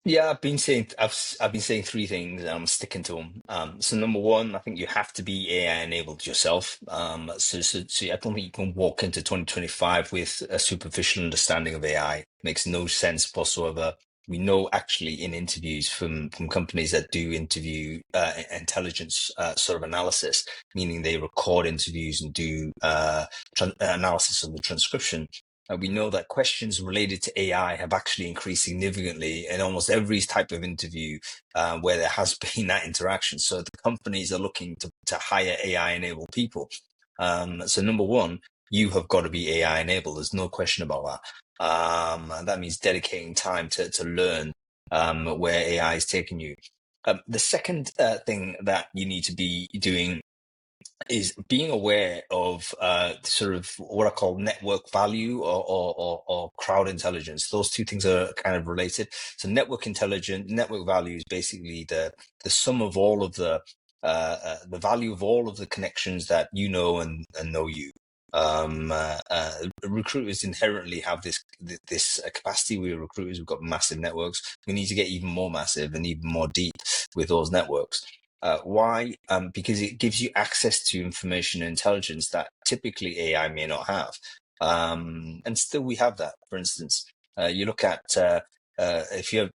Yeah, I've been saying three things, and I'm sticking to them. So number one, I think you have to be AI enabled yourself. So I don't think you can walk into 2025 with a superficial understanding of AI. Makes no sense whatsoever. We know actually in interviews from companies that do interview intelligence sort of analysis, meaning they record interviews and do analysis of the transcription. We know that questions related to AI have actually increased significantly in almost every type of interview where there has been that interaction. So the companies are looking to hire AI-enabled people. So number one, you have got to be AI-enabled. There's no question about that. And that means dedicating time to learn where AI is taking you. The second thing that you need to be doing is being aware of sort of what I call network value or crowd intelligence. Those two things are kind of related. So network value is basically the sum of all of the value of all of the connections that you know and know you. Recruiters inherently have this capacity. We're recruiters. We've got massive networks. We need to get even more massive and even more deep with those networks. Why? Because it gives you access to information and intelligence that typically AI may not have. And still we have that. For instance, you look at if you're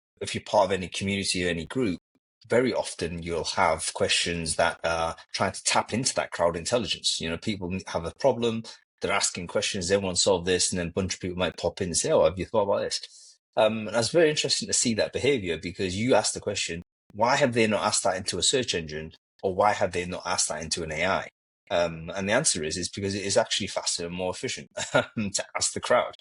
part of any community or any group, very often you'll have questions that are trying to tap into that crowd intelligence. You know, people have a problem, they're asking questions, they want to solve this, and then a bunch of people might pop in and say, "Oh, have you thought about this?" And it's very interesting to see that behavior because you ask the question, why have they not asked that into a search engine, or why have they not asked that into an AI? And the answer is because it is actually faster and more efficient to ask the crowd.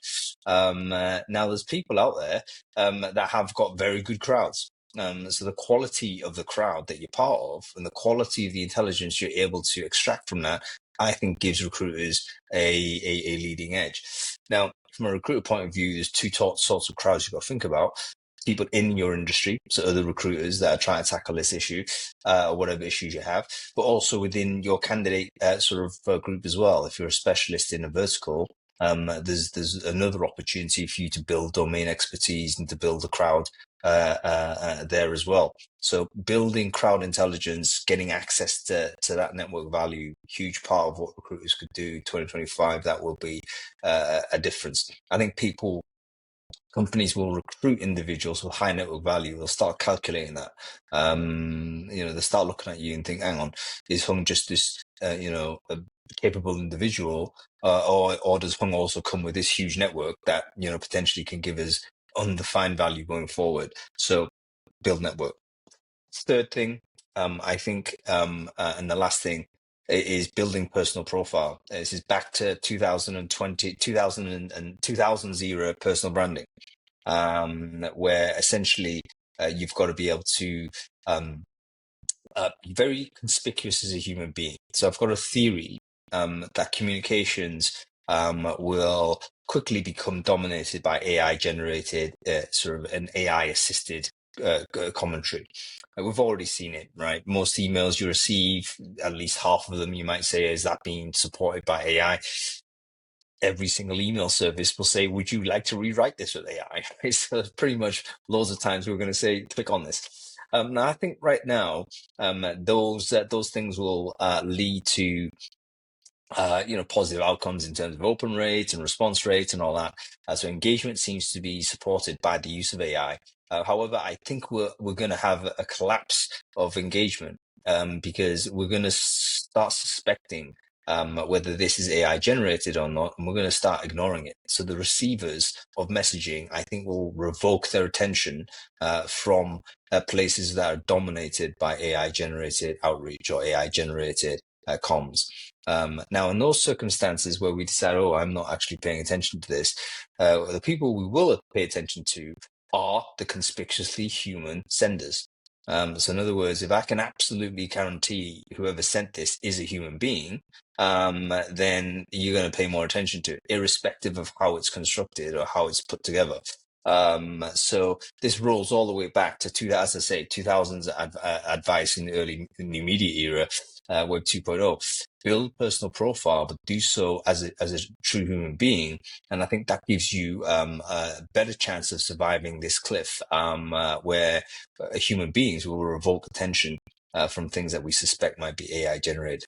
Now, there's people out there that have got very good crowds. So the quality of the crowd that you're part of and the quality of the intelligence you're able to extract from that, I think gives recruiters a leading edge. Now, from a recruiter point of view, there's two sorts of crowds you've got to think about. People in your industry, so other recruiters that are trying to tackle this issue, or whatever issues you have, but also within your candidate group as well. If you're a specialist in a vertical, there's another opportunity for you to build domain expertise and to build a crowd there as well. So building crowd intelligence, getting access to that network value, huge part of what recruiters could do 2025, that will be a difference. I think companies will recruit individuals with high network value. They'll start calculating that. They'll start looking at you and think, hang on, is Hung just this, a capable individual, or does Hung also come with this huge network that, potentially can give us undefined value going forward? So build network. Third thing, I think, and the last thing is building personal profile. This is back to 2020, 2000 and 2000s era personal branding, where essentially you've got to be able to be very conspicuous as a human being. So I've got a theory that communications will quickly become dominated by AI generated, sort of an AI assisted commentary. We've already seen it, right? Most emails you receive, at least half of them, you might say, is that being supported by AI? Every single email service will say, "Would you like to rewrite this with AI?" So pretty much loads of times we're going to say, "Click on this." Now, I think right now, those things will lead to positive outcomes in terms of open rates and response rates and all that. So engagement seems to be supported by the use of AI. However, I think we're going to have a collapse of engagement because we're going to start suspecting whether this is AI generated or not, and we're going to start ignoring it. So the receivers of messaging, I think, will revoke their attention from places that are dominated by AI generated outreach or AI generated comms. Now, in those circumstances where we decide, oh, I'm not actually paying attention to this, the people we will pay attention to are the conspicuously human senders. So in other words, if I can absolutely guarantee whoever sent this is a human being, then you're going to pay more attention to it, irrespective of how it's constructed or how it's put together. So this rolls all the way back to 2000, say 2000s advice in the early new media era, Web 2.0. Build personal profile, but do so as a true human being, and I think that gives you a better chance of surviving this cliff, where human beings will revoke attention from things that we suspect might be AI generated.